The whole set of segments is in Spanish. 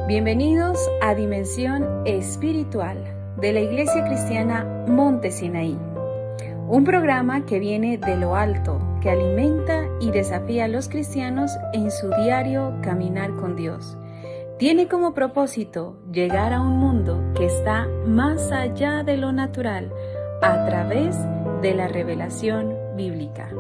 Bienvenidos a Dimensión Espiritual de la Iglesia Cristiana Monte Sinaí, un programa que viene de lo alto, que alimenta y desafía a los cristianos en su diario caminar con Dios. Tiene como propósito llegar a un mundo que está más allá de lo natural a través de la revelación bíblica.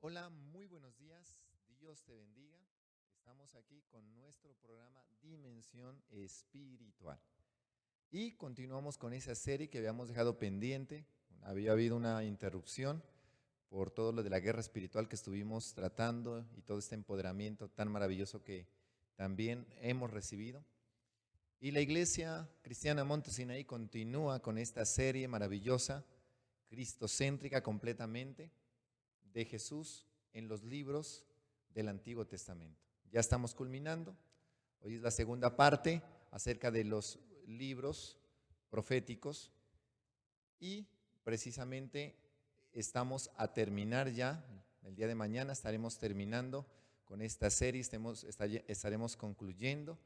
Hola, muy buenos días, Dios te bendiga. Estamos aquí con nuestro programa Dimensión Espiritual. Y continuamos con esa serie que habíamos dejado pendiente. Había habido una interrupción por todo lo de la guerra espiritual que estuvimos tratando y todo este empoderamiento tan maravilloso que también hemos recibido. Y la Iglesia Cristiana Monte Sinaí continúa con esta serie maravillosa, cristocéntrica completamente, de Jesús en los libros del Antiguo Testamento. Ya estamos culminando. Hoy es la segunda parte acerca de los libros proféticos y precisamente estamos a terminar ya. El día de mañana estaremos terminando con esta serie, estaremos concluyendo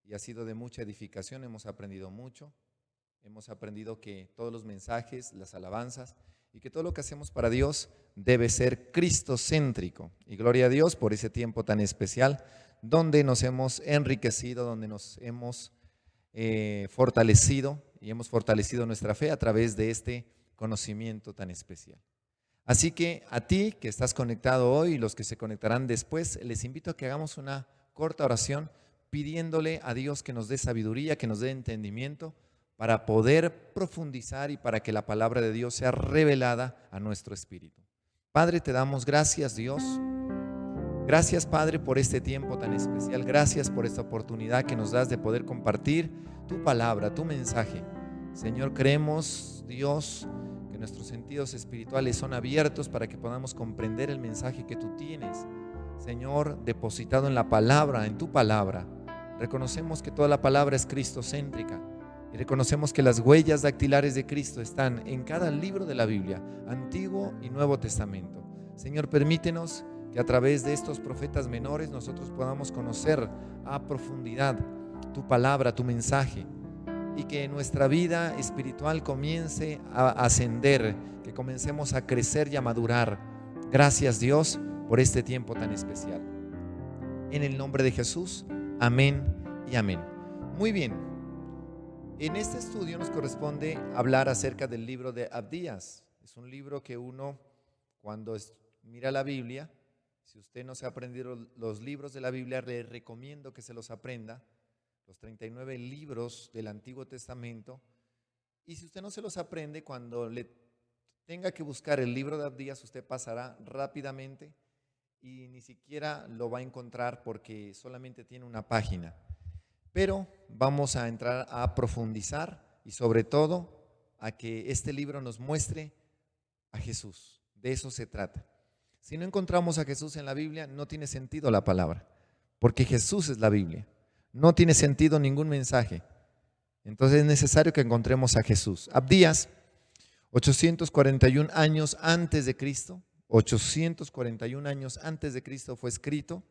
y ha sido de mucha edificación, hemos aprendido mucho. Hemos aprendido que todos los mensajes, las alabanzas y que todo lo que hacemos para Dios debe ser cristocéntrico. Y gloria a Dios por ese tiempo tan especial donde nos hemos enriquecido, donde nos hemos fortalecido y hemos fortalecido nuestra fe a través de este conocimiento tan especial. Así que a ti que estás conectado hoy y los que se conectarán después, les invito a que hagamos una corta oración pidiéndole a Dios que nos dé sabiduría, que nos dé entendimiento para poder profundizar y para que la palabra de Dios sea revelada a nuestro espíritu. Padre, te damos gracias, Dios. Gracias, Padre, por este tiempo tan especial. Gracias por esta oportunidad que nos das de poder compartir tu palabra, tu mensaje. Señor, creemos, Dios, que nuestros sentidos espirituales son abiertos para que podamos comprender el mensaje que tú tienes, Señor, depositado en la palabra, en tu palabra. Reconocemos que toda la palabra es cristocéntrica y reconocemos que las huellas dactilares de Cristo están en cada libro de la Biblia, Antiguo y Nuevo Testamento. Señor, permítenos que a través de estos profetas menores nosotros podamos conocer a profundidad tu palabra, tu mensaje, y que nuestra vida espiritual comience a ascender, que comencemos a crecer y a madurar. Gracias, Dios, por este tiempo tan especial. En el nombre de Jesús, amén y amén. Muy bien, en este estudio nos corresponde hablar acerca del libro de Abdías. Es un libro que uno, cuando mira la Biblia, si usted no se ha aprendido los libros de la Biblia, le recomiendo que se los aprenda, los 39 libros del Antiguo Testamento. Y si usted no se los aprende, cuando le tenga que buscar el libro de Abdías, usted pasará rápidamente y ni siquiera lo va a encontrar porque solamente tiene una página. Pero vamos a entrar a profundizar y sobre todo a que este libro nos muestre a Jesús. De eso se trata. Si no encontramos a Jesús en la Biblia, no tiene sentido la palabra, porque Jesús es la Biblia. No tiene sentido ningún mensaje. Entonces es necesario que encontremos a Jesús. Abdías, 841 años antes de Cristo, 841 años antes de Cristo fue escrito.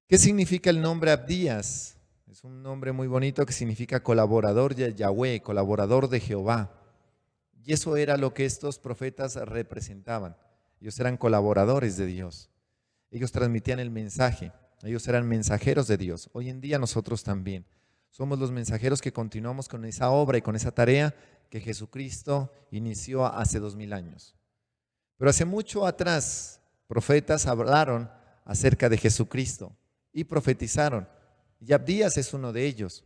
¿Qué significa el nombre Abdías? Es un nombre muy bonito que significa colaborador de Yahweh, colaborador de Jehová. Y eso era lo que estos profetas representaban. Ellos eran colaboradores de Dios. Ellos transmitían el mensaje. Ellos eran mensajeros de Dios. Hoy en día nosotros también somos los mensajeros que continuamos con esa obra y con esa tarea que Jesucristo inició hace 2000 años. Pero hace mucho atrás, profetas hablaron acerca de Jesucristo y profetizaron. Y Abdías es uno de ellos.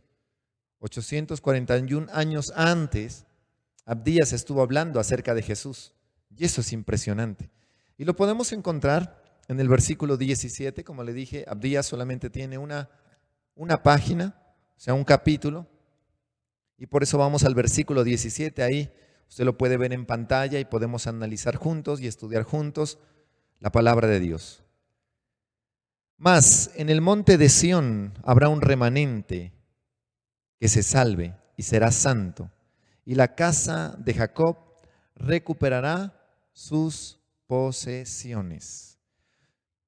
841 años antes, Abdías estuvo hablando acerca de Jesús. Y eso es impresionante. Y lo podemos encontrar en el versículo 17, como le dije, Abdías solamente tiene una página, o sea, un capítulo. Y por eso vamos al versículo 17, ahí usted lo puede ver en pantalla y podemos analizar juntos y estudiar juntos la palabra de Dios. Mas en el monte de Sión habrá un remanente que se salve y será santo, y la casa de Jacob recuperará sus posesiones.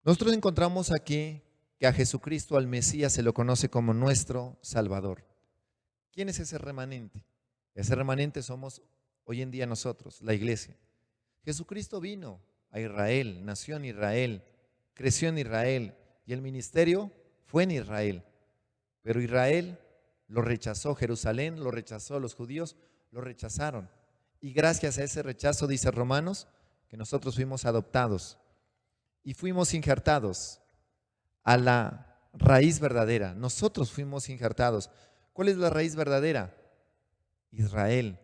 Nosotros encontramos aquí que a Jesucristo, al Mesías, se lo conoce como nuestro Salvador. ¿Quién es ese remanente? Ese remanente somos hoy en día nosotros, la iglesia. Jesucristo vino a Israel, nació en Israel, creció en Israel y el ministerio fue en Israel. Pero Israel lo rechazó, Jerusalén lo rechazó, los judíos lo rechazaron. Y gracias a ese rechazo, dice Romanos, que nosotros fuimos adoptados y fuimos injertados a la raíz verdadera. Nosotros fuimos injertados. ¿Cuál es la raíz verdadera? Israel.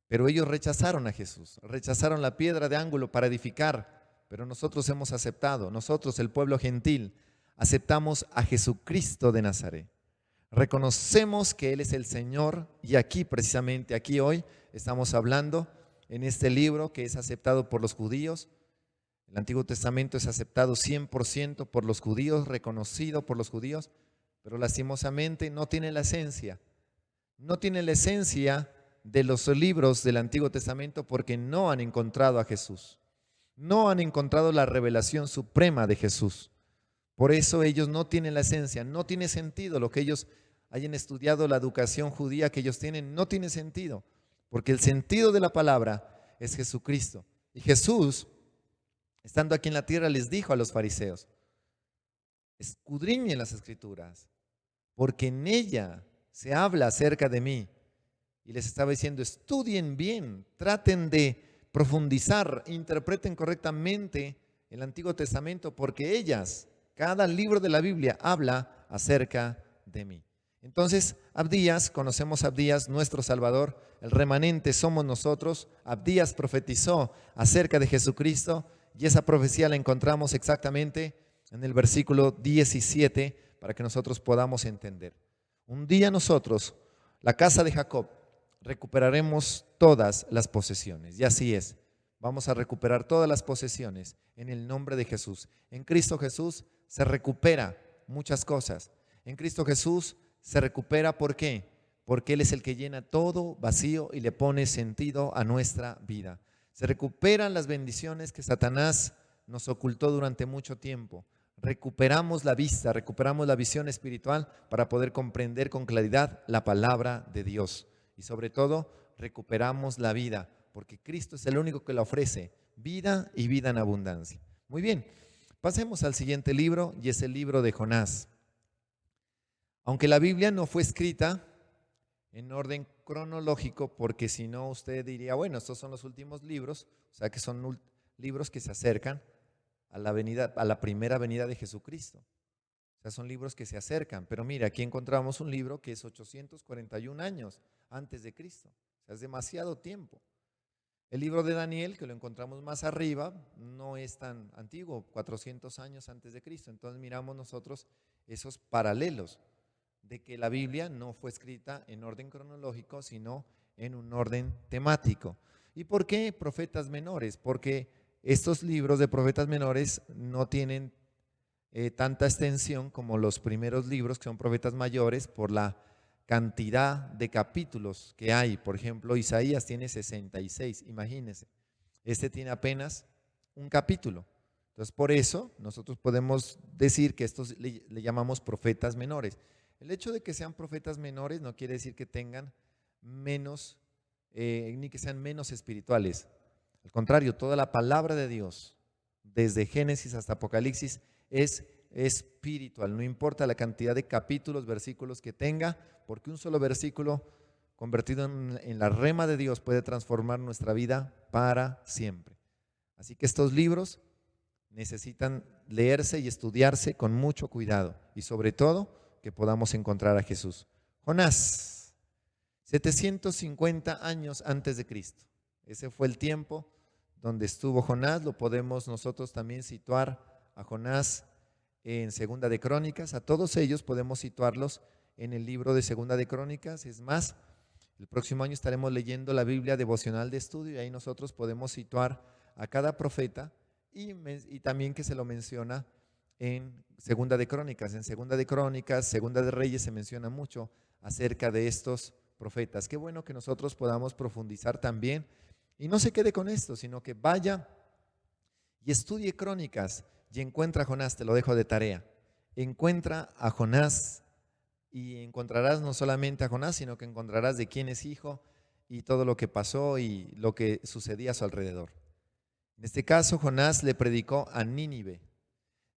Pero ellos rechazaron a Jesús, rechazaron la piedra de ángulo para edificar, pero nosotros hemos aceptado, nosotros el pueblo gentil, aceptamos a Jesucristo de Nazaret. Reconocemos que Él es el Señor y aquí precisamente, aquí hoy estamos hablando en este libro que es aceptado por los judíos. El Antiguo Testamento es aceptado 100% por los judíos, reconocido por los judíos, pero lastimosamente no tiene la esencia. No tiene la esencia de los libros del Antiguo Testamento porque no han encontrado a Jesús. No han encontrado la revelación suprema de Jesús. Por eso ellos no tienen la esencia, no tiene sentido lo que ellos hayan estudiado, la educación judía que ellos tienen, no tiene sentido, porque el sentido de la palabra es Jesucristo. Y Jesús, estando aquí en la tierra, les dijo a los fariseos: escudriñen las Escrituras, porque en ella se habla acerca de mí. Y les estaba diciendo, estudien bien, traten de profundizar, interpreten correctamente el Antiguo Testamento, porque ellas, cada libro de la Biblia habla acerca de mí. Entonces, Abdías, conocemos a Abdías, nuestro Salvador, el remanente somos nosotros. Abdías profetizó acerca de Jesucristo y esa profecía la encontramos exactamente en el versículo 17 para que nosotros podamos entender. Un día nosotros, la casa de Jacob, recuperaremos todas las posesiones. Y así es, vamos a recuperar todas las posesiones en el nombre de Jesús. En Cristo Jesús se recupera muchas cosas. En Cristo Jesús se recupera, ¿por qué? Porque Él es el que llena todo vacío y le pone sentido a nuestra vida. Se recuperan las bendiciones que Satanás nos ocultó durante mucho tiempo. Recuperamos la vista, recuperamos la visión espiritual para poder comprender con claridad la palabra de Dios. Y sobre todo, recuperamos la vida, porque Cristo es el único que la ofrece, vida y vida en abundancia. Muy bien, pasemos al siguiente libro y es el libro de Jonás. Aunque la Biblia no fue escrita en orden cronológico, porque si no usted diría, bueno, estos son los últimos libros, o sea que son libros que se acercan a la primera venida de Jesucristo. O sea, son libros que se acercan, pero mira, aquí encontramos un libro que es 841 años antes de Cristo, o sea, es demasiado tiempo. El libro de Daniel, que lo encontramos más arriba, no es tan antiguo, 400 años antes de Cristo. Entonces miramos nosotros esos paralelos de que la Biblia no fue escrita en orden cronológico, sino en un orden temático. ¿Y por qué profetas menores? Porque estos libros de profetas menores no tienen tanta extensión como los primeros libros, que son profetas mayores, por la cantidad de capítulos que hay. Por ejemplo, Isaías tiene 66, imagínense. Este tiene apenas un capítulo. Entonces, por eso nosotros podemos decir que estos le llamamos profetas menores. El hecho de que sean profetas menores no quiere decir que tengan menos, ni que sean menos espirituales. Al contrario, toda la palabra de Dios, desde Génesis hasta Apocalipsis, es espiritual. No importa la cantidad de capítulos, versículos que tenga, porque un solo versículo convertido en la rema de Dios puede transformar nuestra vida para siempre. Así que estos libros necesitan leerse y estudiarse con mucho cuidado y sobre todo que podamos encontrar a Jesús. Jonás, 750 años antes de Cristo. Ese fue el tiempo donde estuvo Jonás. Lo podemos nosotros también situar a Jonás en Segunda de Crónicas. A todos ellos podemos situarlos en el libro de Segunda de Crónicas. Es más, el próximo año estaremos leyendo la Biblia devocional de estudio y ahí nosotros podemos situar a cada profeta y también que se lo menciona en Segunda de Crónicas. En Segunda de Crónicas, Segunda de Reyes se menciona mucho acerca de estos profetas. Qué bueno que nosotros podamos profundizar también y no se quede con esto, sino que vaya y estudie Crónicas y encuentra a Jonás, te lo dejo de tarea. Encuentra a Jonás y encontrarás no solamente a Jonás, sino que encontrarás de quién es hijo y todo lo que pasó y lo que sucedía a su alrededor. En este caso, Jonás le predicó a Nínive.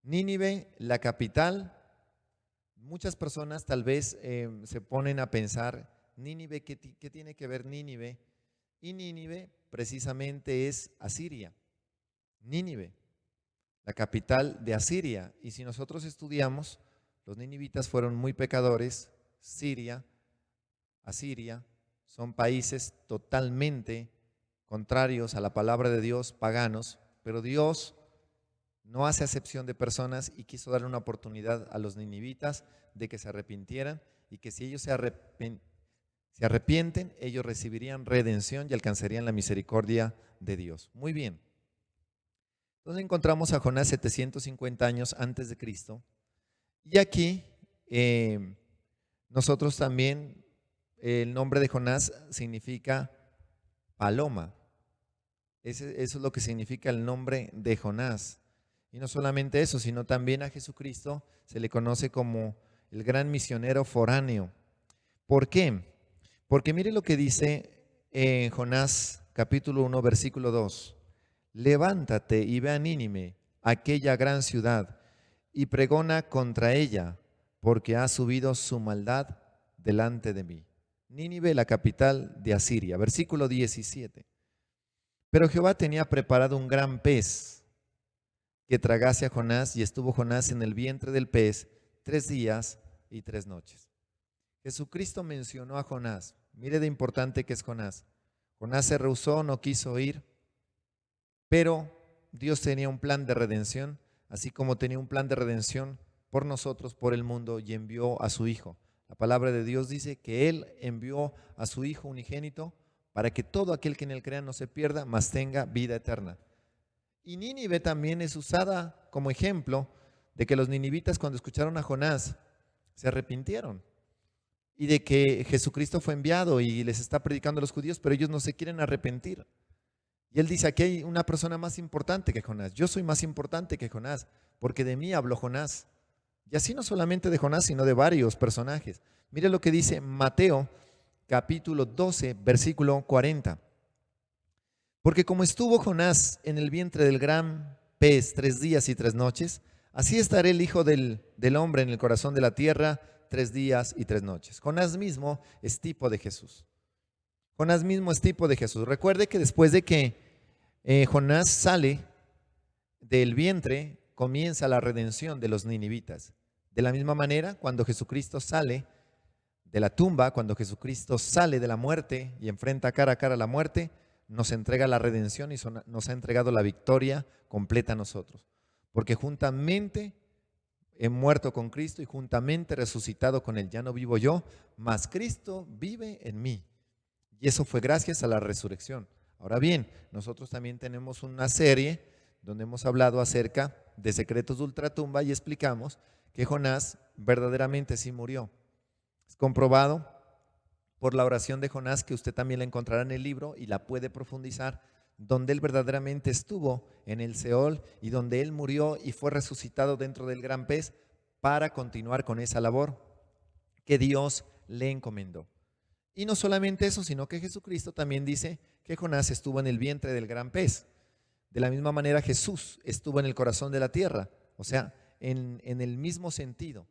Nínive, la capital. Muchas personas tal vez se ponen a pensar, Nínive, ¿qué tiene que ver Nínive? Y Nínive precisamente es Asiria. Nínive, la capital de Asiria. Y si nosotros estudiamos, los ninivitas fueron muy pecadores. Siria, Asiria, son países totalmente contrarios a la palabra de Dios, paganos, pero Dios no hace acepción de personas y quiso dar una oportunidad a los ninivitas de que se arrepintieran y que si ellos se arrepienten, ellos recibirían redención y alcanzarían la misericordia de Dios. Muy bien. Entonces encontramos a Jonás 750 años antes de Cristo y aquí nosotros también, el nombre de Jonás significa paloma. Eso es lo que significa el nombre de Jonás. Y no solamente eso, sino también a Jesucristo se le conoce como el gran misionero foráneo. ¿Por qué? Porque mire lo que dice en Jonás capítulo 1, versículo 2. Levántate y ve a Nínive, aquella gran ciudad, y pregona contra ella, porque ha subido su maldad delante de mí. Nínive, la capital de Asiria. Versículo 17. Pero Jehová tenía preparado un gran pez que tragase a Jonás, y estuvo Jonás en el vientre del pez 3 días y 3 noches. Jesucristo mencionó a Jonás. Mire de importante que es Jonás. Jonás se rehusó, no quiso ir, pero Dios tenía un plan de redención, así como tenía un plan de redención por nosotros, por el mundo, y envió a su Hijo. La palabra de Dios dice que Él envió a su Hijo unigénito para que todo aquel que en Él crea no se pierda, mas tenga vida eterna. Y Nínive también es usada como ejemplo de que los ninivitas, cuando escucharon a Jonás, se arrepintieron y de que Jesucristo fue enviado y les está predicando a los judíos, pero ellos no se quieren arrepentir. Y él dice, aquí hay una persona más importante que Jonás. Yo soy más importante que Jonás, porque de mí habló Jonás. Y así no solamente de Jonás, sino de varios personajes. Mire lo que dice Mateo capítulo 12, versículo 40. Porque como estuvo Jonás en el vientre del gran pez 3 días y 3 noches, así estará el Hijo del Hombre en el corazón de la tierra 3 días y 3 noches. Jonás mismo es tipo de Jesús. Jonás mismo es tipo de Jesús. Recuerde que después de que Jonás sale del vientre, comienza la redención de los ninivitas. De la misma manera, cuando Jesucristo sale de la tumba, cuando Jesucristo sale de la muerte y enfrenta cara a cara la muerte, nos entrega la redención y nos ha entregado la victoria completa a nosotros. Porque juntamente he muerto con Cristo y juntamente resucitado con Él. Ya no vivo yo, mas Cristo vive en mí. Y eso fue gracias a la resurrección. Ahora bien, nosotros también tenemos una serie donde hemos hablado acerca de secretos de ultratumba y explicamos que Jonás verdaderamente sí murió. Es comprobado por la oración de Jonás, que usted también la encontrará en el libro y la puede profundizar, donde él verdaderamente estuvo en el Seol y donde él murió y fue resucitado dentro del gran pez para continuar con esa labor que Dios le encomendó. Y no solamente eso, sino que Jesucristo también dice que Jonás estuvo en el vientre del gran pez. De la misma manera Jesús estuvo en el corazón de la tierra, o sea, en el mismo sentido.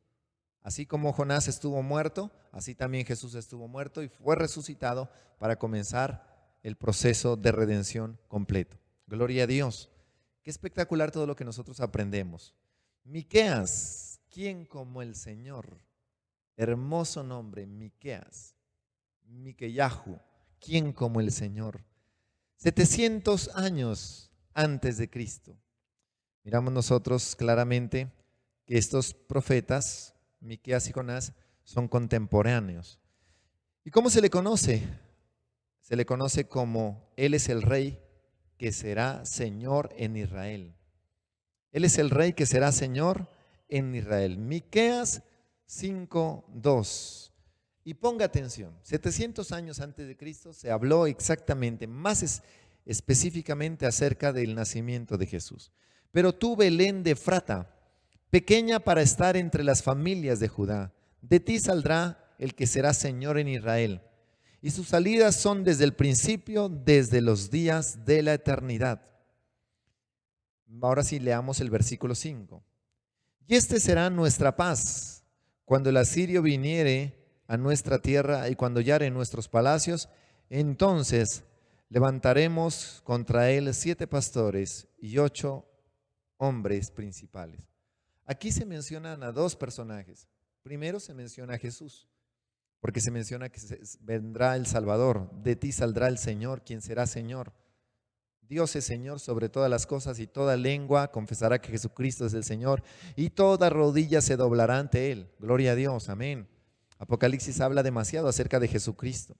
Así como Jonás estuvo muerto, así también Jesús estuvo muerto y fue resucitado para comenzar el proceso de redención completo. Gloria a Dios. Qué espectacular todo lo que nosotros aprendemos. Miqueas, ¿quién como el Señor? Hermoso nombre, Miqueas. Miqueyahu, ¿quién como el Señor? 700 años antes de Cristo. Miramos nosotros claramente que estos profetas, Miqueas y Jonás, son contemporáneos. ¿Y cómo se le conoce? Se le conoce como Él es el Rey que será Señor en Israel. Él es el Rey que será Señor en Israel. Miqueas 5:2. Y ponga atención, 700 años antes de Cristo se habló exactamente, específicamente acerca del nacimiento de Jesús. Pero tú, Belén de Efrata, pequeña para estar entre las familias de Judá, de ti saldrá el que será Señor en Israel. Y sus salidas son desde el principio, desde los días de la eternidad. Ahora sí leamos el versículo 5. Y este será nuestra paz, cuando el asirio viniere a nuestra tierra y cuando hallare nuestros palacios, entonces levantaremos contra él 7 pastores y 8 hombres principales. Aquí se mencionan a 2 personajes. Primero se menciona a Jesús, porque se menciona que vendrá el Salvador, de ti saldrá el Señor, quien será Señor. Dios es Señor sobre todas las cosas y toda lengua confesará que Jesucristo es el Señor y toda rodilla se doblará ante Él. Gloria a Dios, amén. Apocalipsis habla demasiado acerca de Jesucristo.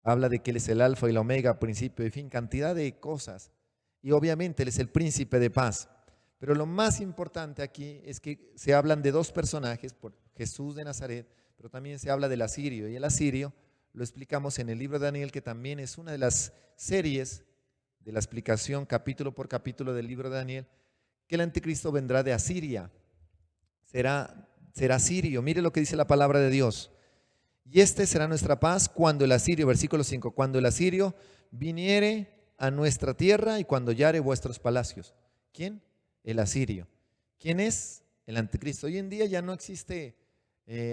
Habla de que Él es el alfa y el omega, principio y fin, cantidad de cosas. Y obviamente Él es el príncipe de paz. Pero lo más importante aquí es que se hablan de 2 personajes, por Jesús de Nazaret, pero también se habla del asirio. Y el asirio lo explicamos en el libro de Daniel, que también es una de las series de la explicación capítulo por capítulo del libro de Daniel, que el anticristo vendrá de Asiria, será sirio. Mire lo que dice la palabra de Dios. Y este será nuestra paz cuando el asirio, versículo 5, cuando el asirio viniere a nuestra tierra y cuando hallare vuestros palacios. ¿Quién? El asirio. ¿Quién es? El anticristo. Hoy en día ya no existe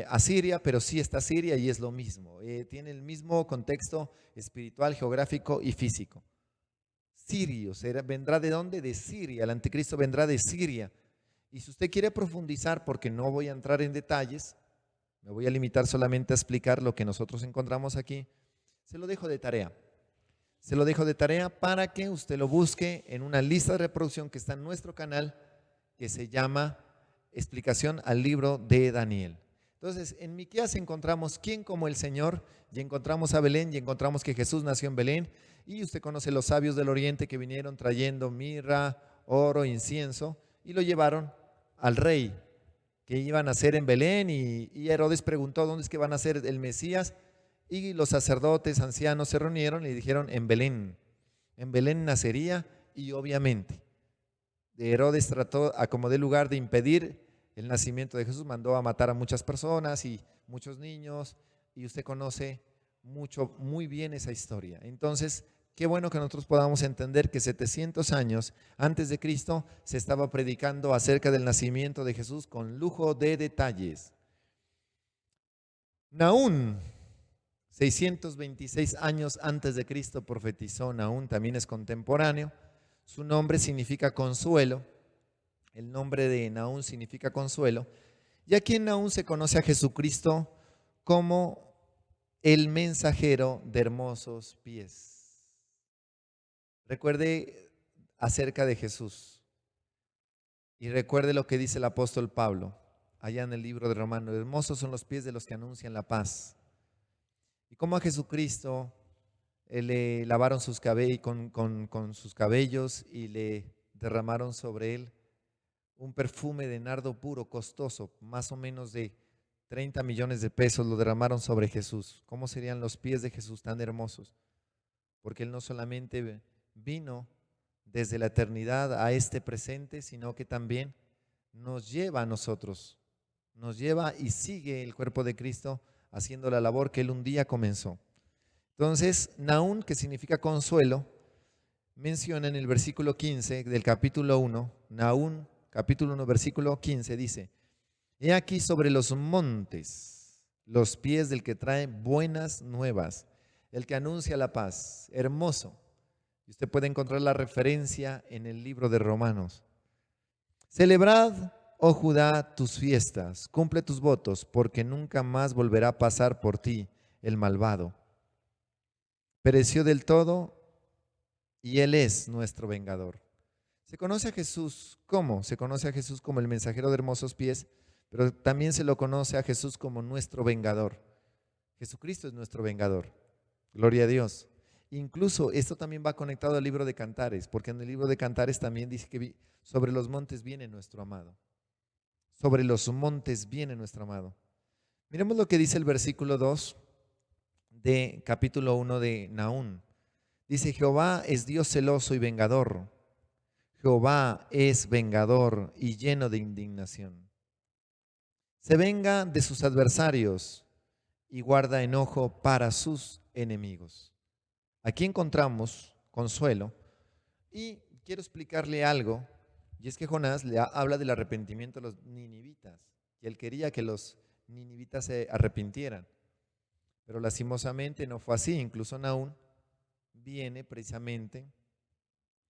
Asiria, pero sí está Siria y es lo mismo. Tiene el mismo contexto espiritual, geográfico y físico. Sirio, ¿vendrá de dónde? De Siria. El anticristo vendrá de Siria. Y si usted quiere profundizar, porque no voy a entrar en detalles, me voy a limitar solamente a explicar lo que nosotros encontramos aquí, se lo dejo de tarea. Se lo dejo de tarea para que usted lo busque en una lista de reproducción que está en nuestro canal, que se llama Explicación al libro de Daniel. Entonces, en Miqueas encontramos quién como el Señor, y encontramos a Belén, y encontramos que Jesús nació en Belén, y usted conoce los sabios del oriente que vinieron trayendo mirra, oro, incienso, y lo llevaron al rey que iba a nacer en Belén, y Herodes preguntó dónde es que va a nacer el Mesías, y los sacerdotes ancianos se reunieron y dijeron en Belén nacería, y obviamente Herodes trató a como de lugar de impedir el nacimiento de Jesús, mandó a matar a muchas personas y muchos niños, y usted conoce muy bien esa historia. Entonces, qué bueno que nosotros podamos entender que 700 años antes de Cristo se estaba predicando acerca del nacimiento de Jesús con lujo de detalles. Nahum, 626 años antes de Cristo profetizó. Nahum también es contemporáneo. Su nombre significa consuelo. El nombre de Nahum significa consuelo. Y aquí en Nahum se conoce a Jesucristo como el mensajero de hermosos pies. Recuerde acerca de Jesús y recuerde lo que dice el apóstol Pablo allá en el libro de Romanos: hermosos son los pies de los que anuncian la paz. Y como a Jesucristo le lavaron sus cabellos con sus cabellos y le derramaron sobre él un perfume de nardo puro, costoso, más o menos de 30 millones de pesos, lo derramaron sobre Jesús. ¿Cómo serían los pies de Jesús tan hermosos? Porque Él no solamente vino desde la eternidad a este presente, sino que también nos lleva a nosotros, nos lleva y sigue el cuerpo de Cristo haciendo la labor que Él un día comenzó. Entonces, Nahum, que significa consuelo, menciona en el versículo 15 del capítulo 1, Nahum capítulo 1, versículo 15, dice: he aquí sobre los montes los pies del que trae buenas nuevas, el que anuncia la paz. Hermoso. Y usted puede encontrar la referencia en el libro de Romanos. Celebrad, oh Judá, tus fiestas, cumple tus votos, porque nunca más volverá a pasar por ti el malvado. Pereció del todo y Él es nuestro vengador. Se conoce a Jesús, ¿cómo? Se conoce a Jesús como el mensajero de hermosos pies, pero también se lo conoce a Jesús como nuestro vengador. Jesucristo es nuestro vengador. Gloria a Dios. Incluso esto también va conectado al libro de Cantares, porque en el libro de Cantares también dice que sobre los montes viene nuestro amado. sobre los montes viene nuestro amado. Miremos lo que dice el versículo 2 de capítulo 1 de Nahum. Dice: Jehová es Dios celoso y vengador. Jehová es vengador y lleno de indignación. Se venga de sus adversarios y guarda enojo para sus enemigos. Aquí encontramos consuelo y quiero explicarle algo, y es que Jonás habla del arrepentimiento de los ninivitas, y él quería que los ninivitas se arrepintieran, pero lastimosamente no fue así. Incluso Nahum viene precisamente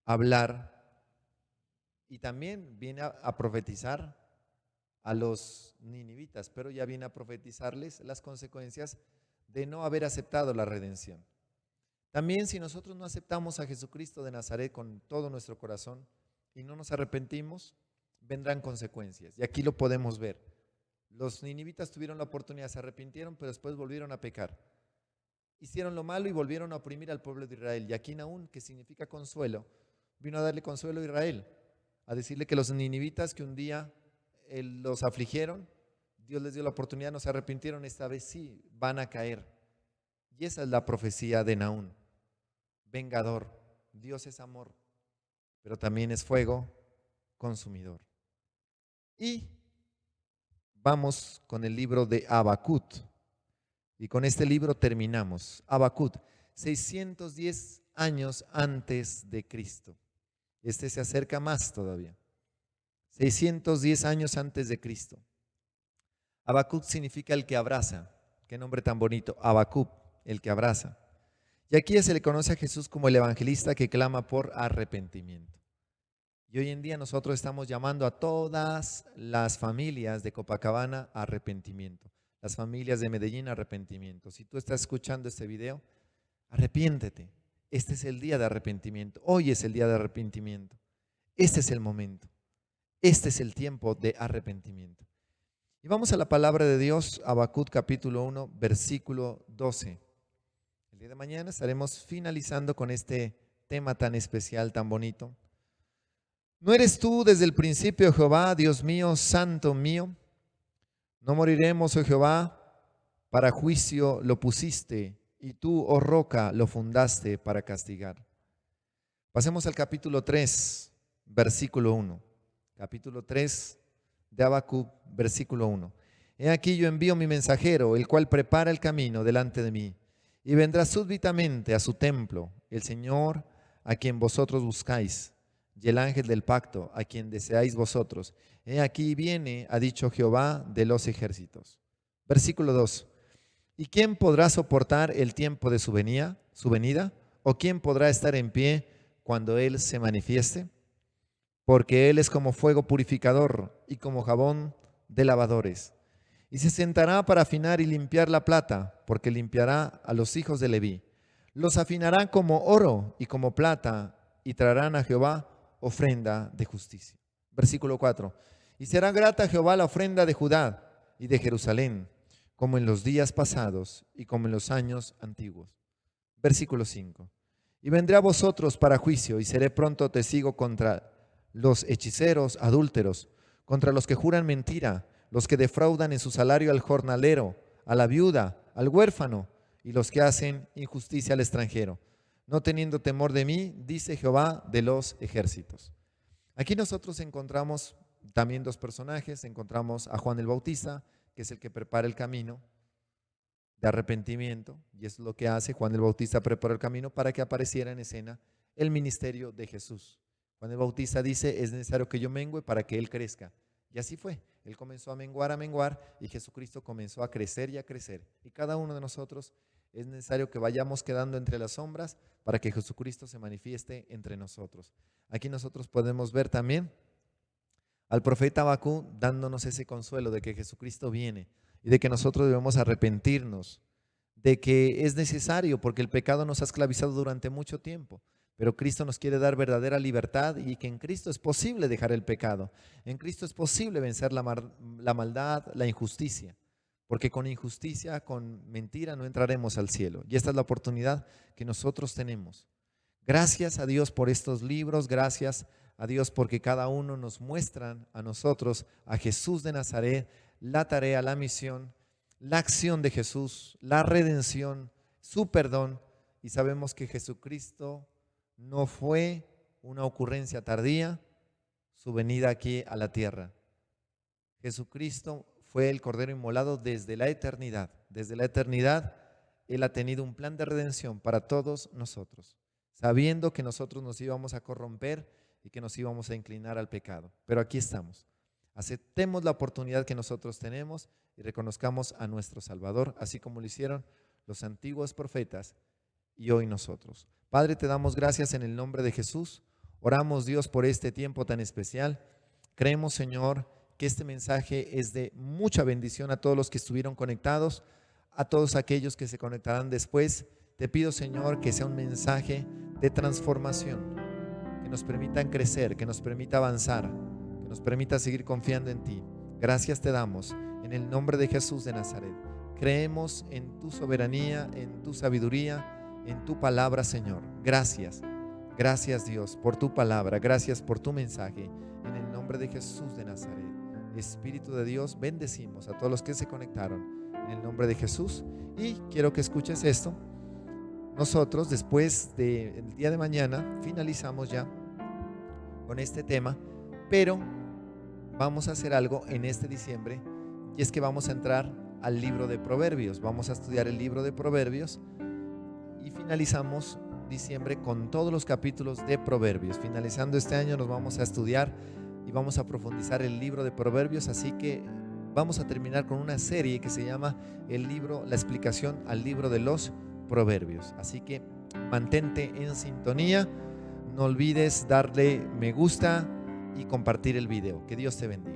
a hablar y también viene a profetizar a los ninivitas, pero ya viene a profetizarles las consecuencias de no haber aceptado la redención. También, si nosotros no aceptamos a Jesucristo de Nazaret con todo nuestro corazón y no nos arrepentimos, vendrán consecuencias. Y aquí lo podemos ver. Los ninivitas tuvieron la oportunidad, se arrepintieron, pero después volvieron a pecar. Hicieron lo malo y volvieron a oprimir al pueblo de Israel. Y aquí Nahum, que significa consuelo, vino a darle consuelo a Israel, a decirle que los ninivitas que un día los afligieron, Dios les dio la oportunidad, no se arrepintieron, esta vez sí van a caer. Y esa es la profecía de Nahum. Vengador, Dios es amor, pero también es fuego consumidor. Y vamos con el libro de Habacuc, y con este libro terminamos. Habacuc, 610 años antes de Cristo. Este se acerca más todavía. 610 años antes de Cristo. Habacuc significa el que abraza. Qué nombre tan bonito, Habacuc, el que abraza. Y aquí se le conoce a Jesús como el evangelista que clama por arrepentimiento. Y hoy en día nosotros estamos llamando a todas las familias de Copacabana a arrepentimiento. Las familias de Medellín a arrepentimiento. Si tú estás escuchando este video, arrepiéntete. Este es el día de arrepentimiento. Hoy es el día de arrepentimiento. Este es el momento. Este es el tiempo de arrepentimiento. Y vamos a la palabra de Dios, Habacuc capítulo 1, versículo 12. El día de mañana estaremos finalizando con este tema tan especial, tan bonito. ¿No eres tú desde el principio, Jehová, Dios mío, santo mío? No moriremos, oh Jehová, para juicio lo pusiste, y tú, oh roca, lo fundaste para castigar. Pasemos al capítulo 3, versículo 1. Capítulo 3 de Habacuc, versículo 1. He aquí yo envío mi mensajero, el cual prepara el camino delante de mí. Y vendrá súbitamente a su templo el Señor a quien vosotros buscáis, y el ángel del pacto a quien deseáis vosotros. He aquí viene, ha dicho Jehová de los ejércitos. Versículo 2. ¿Y quién podrá soportar el tiempo de su venida? ¿O quién podrá estar en pie cuando Él se manifieste? Porque Él es como fuego purificador y como jabón de lavadores. Y se sentará para afinar y limpiar la plata, porque limpiará a los hijos de Leví. Los afinará como oro y como plata, y traerán a Jehová ofrenda de justicia. Versículo 4. Y será grata a Jehová la ofrenda de Judá y de Jerusalén, como en los días pasados y como en los años antiguos. Versículo 5. Y vendré a vosotros para juicio, y seré pronto testigo contra los hechiceros adúlteros, contra los que juran mentira, los que defraudan en su salario al jornalero, a la viuda, al huérfano, y los que hacen injusticia al extranjero, no teniendo temor de mí, dice Jehová de los ejércitos. Aquí nosotros encontramos también dos personajes. Encontramos a Juan el Bautista, que es el que prepara el camino de arrepentimiento, y es lo que hace. Juan el Bautista preparó el camino para que apareciera en escena el ministerio de Jesús. Juan el Bautista dice: es necesario que yo mengüe para que Él crezca. Y así fue. Él comenzó a menguar, y Jesucristo comenzó a crecer y a crecer. Y cada uno de nosotros es necesario que vayamos quedando entre las sombras para que Jesucristo se manifieste entre nosotros. Aquí nosotros podemos ver también al profeta Habacuc dándonos ese consuelo de que Jesucristo viene y de que nosotros debemos arrepentirnos, de que es necesario porque el pecado nos ha esclavizado durante mucho tiempo. Pero Cristo nos quiere dar verdadera libertad, y que en Cristo es posible dejar el pecado. En Cristo es posible vencer la maldad, la injusticia. Porque con injusticia, con mentira, no entraremos al cielo. Y esta es la oportunidad que nosotros tenemos. Gracias a Dios por estos libros, gracias a Dios porque cada uno nos muestran a nosotros, a Jesús de Nazaret, la tarea, la misión, la acción de Jesús, la redención, su perdón. Y sabemos que Jesucristo no fue una ocurrencia tardía, su venida aquí a la tierra. Jesucristo fue el Cordero inmolado desde la eternidad. Desde la eternidad, Él ha tenido un plan de redención para todos nosotros, sabiendo que nosotros nos íbamos a corromper y que nos íbamos a inclinar al pecado. Pero aquí estamos. Aceptemos la oportunidad que nosotros tenemos y reconozcamos a nuestro Salvador, así como lo hicieron los antiguos profetas y hoy nosotros. Padre, te damos gracias en el nombre de Jesús. Oramos, Dios, por este tiempo tan especial. Creemos, Señor, que este mensaje es de mucha bendición a todos los que estuvieron conectados, a todos aquellos que se conectarán después. Te pido, Señor, que sea un mensaje de transformación, que nos permitan crecer, que nos permita avanzar, que nos permita seguir confiando en ti. Gracias te damos en el nombre de Jesús de Nazaret. Creemos en tu soberanía, en tu sabiduría, en tu palabra, Señor. Gracias. Gracias, Dios, por tu palabra. Gracias por tu mensaje. En el nombre de Jesús de Nazaret. Espíritu de Dios, bendecimos a todos los que se conectaron en el nombre de Jesús. Y quiero que escuches esto. Nosotros, después del día de mañana, finalizamos ya con este tema, pero vamos a hacer algo en este diciembre, y es que vamos a entrar al libro de Proverbios. Vamos a estudiar el libro de Proverbios y finalizamos diciembre con todos los capítulos de Proverbios. Finalizando este año nos vamos a estudiar y vamos a profundizar el libro de Proverbios, así que vamos a terminar con una serie que se llama el libro, la explicación al libro de los Proverbios. Así que mantente en sintonía, no olvides darle me gusta y compartir el video. Que Dios te bendiga.